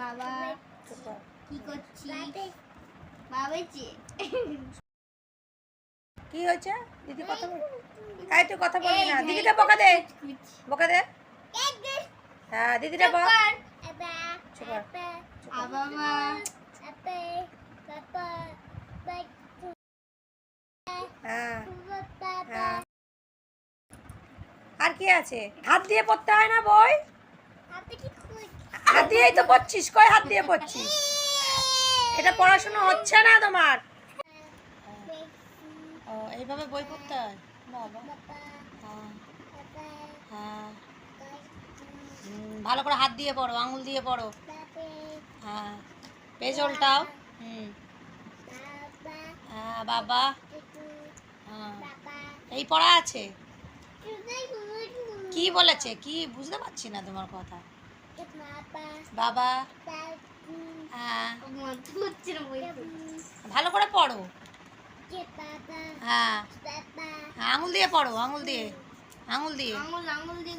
বাবা কি করছিস? বাবাজি কি হয়েছে? দিদি কথা বল। এই তুই কথা বলবি না। দিদিটা বকা দে। বকা দে। হ্যাঁ দিদিটা বক। চুপ কর। বাবা হ্যাঁ হ্যাঁ। আর কি আছে? হাত দিয়ে পড়তে হয় না বই? হাত দিয়েই তো পড়ছিস। কই হাত দিয়ে পড়ছিস? এটা পড়াশোনা হচ্ছে না তোমার। ও এইভাবে বই পড়তে হয়? বাবা হ্যাঁ হ্যাঁ। ভালো করে হাত দিয়ে পড়ো, আঙুল দিয়ে পড়ো। হ্যাঁ পেজ উল্টাও। হ্যাঁ বাবা হ্যাঁ। এই পড়া আছে। কি বলেছে? কি বুঝতে পারছি না তোমার কথা। বাবা হ্যাঁ ভালো করে পড়ো। হ্যাঁ আঙুল দিয়ে পড়ো, আঙুল দিয়ে আঙুল দিয়ে। আঙুল দিয়ে